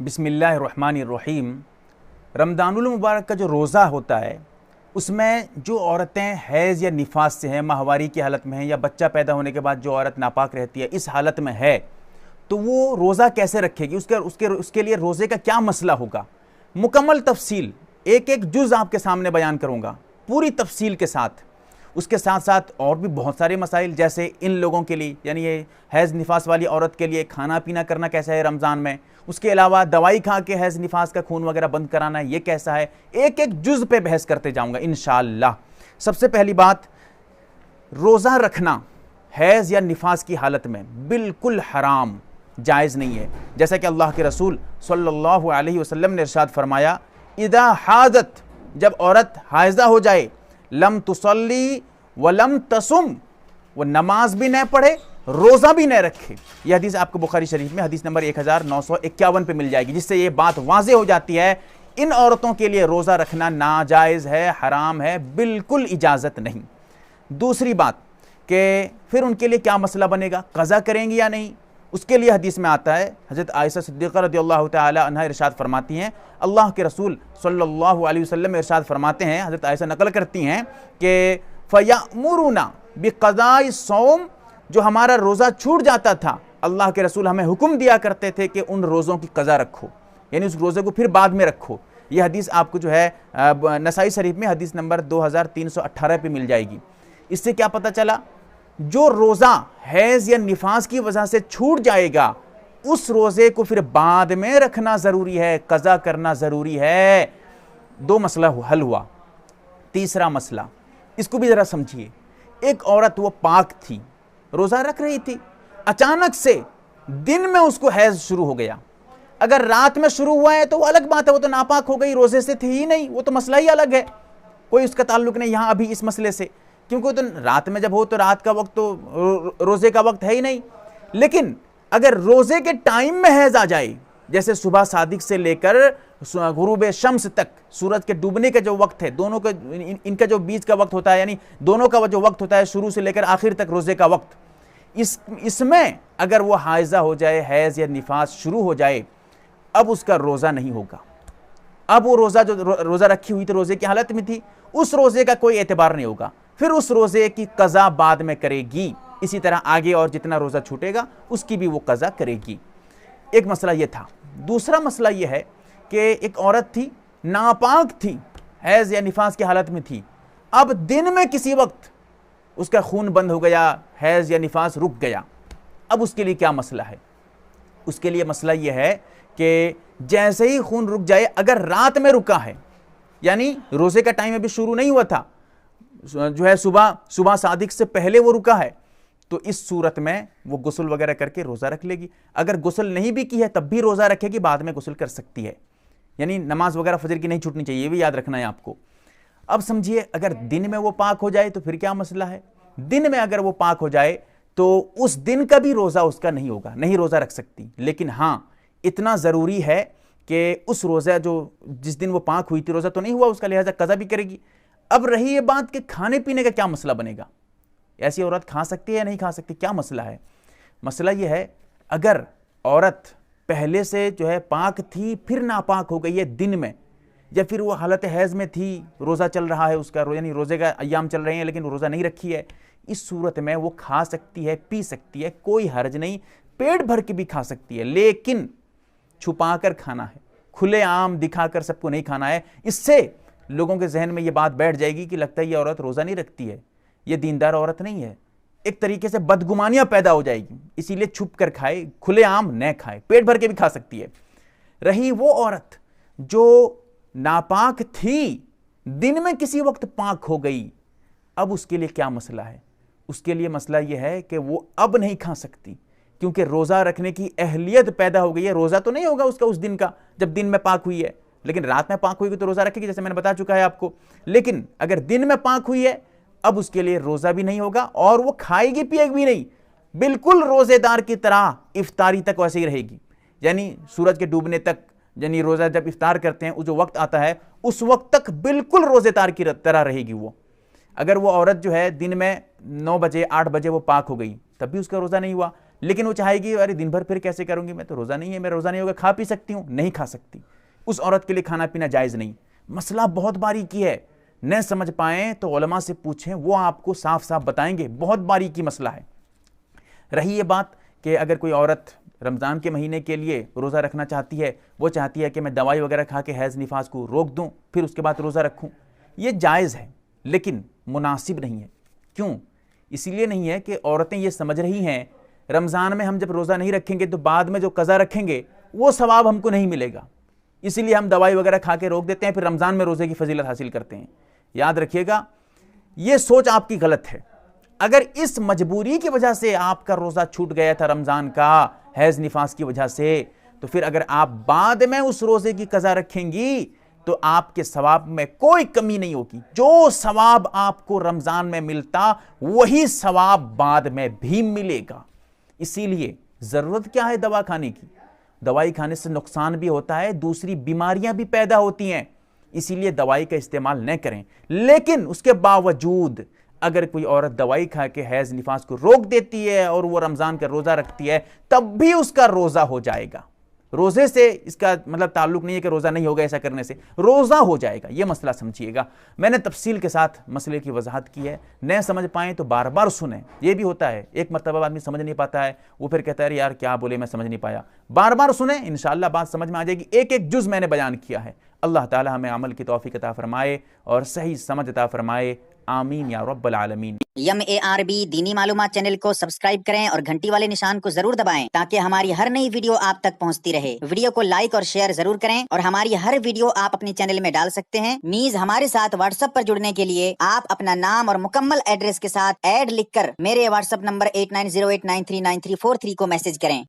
बिस्मिल्लाहिर्रहमानिर्रहीम। रमज़ानुल मुबारक का जो रोज़ा होता है उसमें जो औरतें हैज़ या निफास से हैं, माहवारी की हालत में हैं, या बच्चा पैदा होने के बाद जो औरत नापाक रहती है इस हालत में है, तो वो रोज़ा कैसे रखेगी, उसके लिए रोज़े का क्या मसला होगा, मुकम्मल तफसील एक एक जुज़ आपके सामने बयान करूँगा पूरी तफसील के साथ। उसके साथ साथ और भी बहुत सारे मसाइल, जैसे इन लोगों के लिए यानी ये हैज़ निफास वाली औरत के लिए खाना पीना करना कैसा है रमज़ान में, उसके अलावा दवाई खा के हैज़ निफास का खून वगैरह बंद कराना ये कैसा है, एक एक जुज़ पे बहस करते जाऊंगा इंशाअल्लाह। सबसे पहली बात, रोज़ा रखना हैज़ या निफास की हालत में बिल्कुल हराम, जायज़ नहीं है। जैसा कि अल्लाह के रसूल सल्लल्लाहु अलैहि वसल्लम ने इरशाद फरमाया, इदा हादत, जब औरत हायज़ा हो जाए, लम तुसल्ली व लम तसुम, वो नमाज भी न पढ़े रोज़ा भी न रखे। यह हदीस आपको बुखारी शरीफ में हदीस नंबर 1951 पे मिल जाएगी, जिससे ये बात वाज़े हो जाती है इन औरतों के लिए रोज़ा रखना नाजायज़ है, हराम है, बिल्कुल इजाज़त नहीं। दूसरी बात कि फिर उनके लिए क्या मसला बनेगा, क़ज़ा करेंगी या नहीं, उसके लिए हदीस में आता है, हज़रत आयशा सिद्दीक़ा रज़ियल्लाहु तआला अन्हा इरशाद फरमाती हैं, अल्लाह के रसूल सल्लल्लाहु अलैहि वसल्लम इरशाद फरमाते हैं, हज़रत आयशा नकल करती हैं कि फ़यअमुरुना बिक़ज़ाइ सौम, जो हमारा रोज़ा छूट जाता था अल्लाह के रसूल हमें हुक्म दिया करते थे कि उन रोज़ों की क़ज़ा रखो, यानी उस रोज़े को फिर बाद में रखो। यह हदीस आपको जो है नसाई शरीफ में हदीस नंबर 2318 पे मिल जाएगी। इससे क्या पता चला, जो रोज़ा हैज़ या निफास की वजह से छूट जाएगा उस रोज़े को फिर बाद में रखना ज़रूरी है, क़ज़ा करना ज़रूरी है। दो मसला हल हुआ। तीसरा मसला, इसको भी ज़रा समझिए। एक औरत वो पाक थी, रोज़ा रख रही थी, अचानक से दिन में उसको हैज़ शुरू हो गया। अगर रात में शुरू हुआ है तो वो अलग बात है, वो तो नापाक हो गई, रोज़े से थी ही नहीं, वो तो मसला ही अलग है, कोई उसका ताल्लुक नहीं यहाँ अभी इस मसले से, क्योंकि तो रात में जब हो तो रात का वक्त तो रोज़े का वक्त है ही नहीं। लेकिन अगर रोज़े के टाइम में हैज़ आ जाए, जैसे सुबह सादिक से लेकर गुरूब शम्स तक, सूरज के डूबने का जो वक्त है, दोनों का इनका जो बीच का वक्त होता है, यानी दोनों का जो वक्त होता है शुरू से लेकर आखिर तक रोज़े का वक्त, इसमें अगर वो हायज़ा हो जाए, हैज़ या निफास शुरू हो जाए, अब उसका रोज़ा नहीं होगा। अब वो रोज़ा जो रोज़ा रखी हुई थी, रोज़े की हालत में थी, उस रोज़े का कोई एतबार नहीं होगा, फिर उस रोज़े की क़ज़ा बाद में करेगी। इसी तरह आगे और जितना रोज़ा छूटेगा उसकी भी वो क़ज़ा करेगी। एक मसला ये था। दूसरा मसला ये है कि एक औरत थी, नापाक थी, हैज़ या निफास की हालत में थी, अब दिन में किसी वक्त उसका खून बंद हो गया, हैज़ या निफास रुक गया, अब उसके लिए क्या मसला है? उसके लिए मसला ये है कि जैसे ही खून रुक जाए, अगर रात में रुका है, यानी रोज़े का टाइम अभी शुरू नहीं हुआ था, जो है सुबह सादिक से पहले वो रुका है, तो इस सूरत में वो गुस्ल वगैरह करके रोज़ा रख लेगी। अगर गुस्ल नहीं भी की है तब भी रोज़ा रखेगी, बाद में गुस्ल कर सकती है, यानी नमाज वगैरह फजर की नहीं छूटनी चाहिए, ये भी याद रखना है आपको। अब समझिए, अगर दिन में वो पाक हो जाए तो फिर क्या मसला है? दिन में अगर वो पाक हो जाए तो उस दिन का भी रोज़ा उसका नहीं होगा, नहीं रोज़ा रख सकती। लेकिन हाँ, इतना ज़रूरी है कि उस रोज़ा जो जिस दिन वो पाक हुई थी, रोज़ा तो नहीं हुआ उसका, लिहाजा क़ज़ा भी करेगी। अब रही ये बात कि खाने पीने का क्या मसला बनेगा, ऐसी औरत खा सकती है या नहीं खा सकती, क्या मसला है? मसला ये है, अगर औरत पहले से जो है पाक थी फिर नापाक हो गई है दिन में, या फिर वो हालत हैज़ में थी, रोज़ा चल रहा है उसका, यानी रोज़े का अय्याम चल रहे हैं लेकिन रोज़ा नहीं रखी है, इस सूरत में वो खा सकती है, पी सकती है, कोई हर्ज नहीं, पेट भर के भी खा सकती है, लेकिन छुपा कर खाना है, खुले आम दिखाकर सबको नहीं खाना है। इससे लोगों के जहन में ये बात बैठ जाएगी कि लगता है ये औरत रोज़ा नहीं रखती है, ये दीनदार औरत नहीं है, एक तरीके से बदगुमानियां पैदा हो जाएगी, इसीलिए छुप कर खाए, खुले आम न खाए, पेट भर के भी खा सकती है। रही वो औरत जो नापाक थी, दिन में किसी वक्त पाक हो गई, अब उसके लिए क्या मसला है? उसके लिए मसला यह है कि वो अब नहीं खा सकती, क्योंकि रोज़ा रखने की अहलियत पैदा हो गई है। रोज़ा तो नहीं होगा उसका उस दिन का जब दिन में पाक हुई है, लेकिन रात में पाक हुई तो रोज़ा रखेगी, जैसे मैंने बता चुका है आपको। लेकिन अगर दिन में पाक हुई है, अब उसके लिए रोज़ा भी नहीं होगा और वो खाएगी पिएगी भी नहीं, बिल्कुल रोज़ेदार की तरह इफ्तारी तक वैसे ही रहेगी, यानी सूरज के डूबने तक, यानी रोज़ा जब इफ्तार करते हैं जो वक्त आता है उस वक्त तक बिल्कुल रोज़ेदार की तरह रहेगी वो। अगर वो औरत जो है दिन में 9 बजे 8 बजे वो पाक हो गई, तब भी उसका रोज़ा नहीं हुआ, लेकिन वो चाहेगी अरे दिन भर फिर कैसे करूंगी, मैं तो रोज़ा नहीं है, मेरा रोज़ा नहीं होगा, खा पी सकती हूँ, नहीं खा सकती। उस औरत के लिए खाना पीना जायज़ नहीं। मसला बहुत बारीकी है, न समझ पाएँ तो उलमा से पूछें, वो आपको साफ साफ बताएंगे, बहुत बारीकी मसला है। रही ये बात कि अगर कोई औरत रमज़ान के महीने के लिए रोज़ा रखना चाहती है, वो चाहती है कि मैं दवाई वगैरह खा के हैज़ निफास को रोक दूं, फिर उसके बाद रोज़ा रखूं, ये जायज़ है लेकिन मुनासिब नहीं है। क्यों? इसीलिए नहीं है कि औरतें ये समझ रही हैं रमज़ान में हम जब रोज़ा नहीं रखेंगे तो बाद में जो कज़ा रखेंगे वो सवाब हमको नहीं मिलेगा, इसीलिए हम दवाई वगैरह खा के रोक देते हैं, फिर रमज़ान में रोज़े की फजीलत हासिल करते हैं। याद रखिएगा, ये सोच आपकी गलत है। अगर इस मजबूरी की वजह से आपका रोज़ा छूट गया था रमज़ान का, हैज़ निफास की वजह से, तो फिर अगर आप बाद में उस रोज़े की कज़ा रखेंगी तो आपके सवाब में कोई कमी नहीं होगी। जो सवाब आपको रमज़ान में मिलता वही सवाब बाद में भी मिलेगा। इसीलिए ज़रूरत क्या है दवा खाने की? दवाई खाने से नुकसान भी होता है, दूसरी बीमारियां भी पैदा होती हैं, इसीलिए दवाई का इस्तेमाल न करें। लेकिन उसके बावजूद अगर कोई औरत दवाई खा के हैज़ निफास को रोक देती है और वो रमज़ान का रोज़ा रखती है, तब भी उसका रोज़ा हो जाएगा। रोज़े से इसका मतलब ताल्लुक नहीं है कि रोज़ा नहीं होगा, ऐसा करने से रोज़ा हो जाएगा। ये मसला समझिएगा। मैंने तफसील के साथ मसले की वजाहत की है, न समझ पाएँ तो बार बार सुने। ये भी होता है, एक मरतबा आदमी समझ नहीं पाता है, वो फिर कहता है यार क्या बोले, मैं समझ नहीं पाया। बार बार सुने, इंशाअल्लाह बात समझ में आ जाएगी। एक एक जुज़ मैंने बयान किया है। अल्लाह ताला हमें अमल की तौफीक अता फरमाए और सही समझ अता फरमाए। आमीन या रब्बल आलमीन। MARB दीनी मालूमात चैनल को सब्सक्राइब करें और घंटी वाले निशान को जरूर दबाएं ताकि हमारी हर नई वीडियो आप तक पहुंचती रहे। वीडियो को लाइक और शेयर जरूर करें और हमारी हर वीडियो आप अपने चैनल में डाल सकते हैं। नीज हमारे साथ व्हाट्सएप पर जुड़ने के लिए आप अपना नाम और मुकम्मल एड्रेस के साथ ऐड लिखकर मेरे व्हाट्सएप नंबर 8908939343 को मैसेज करें।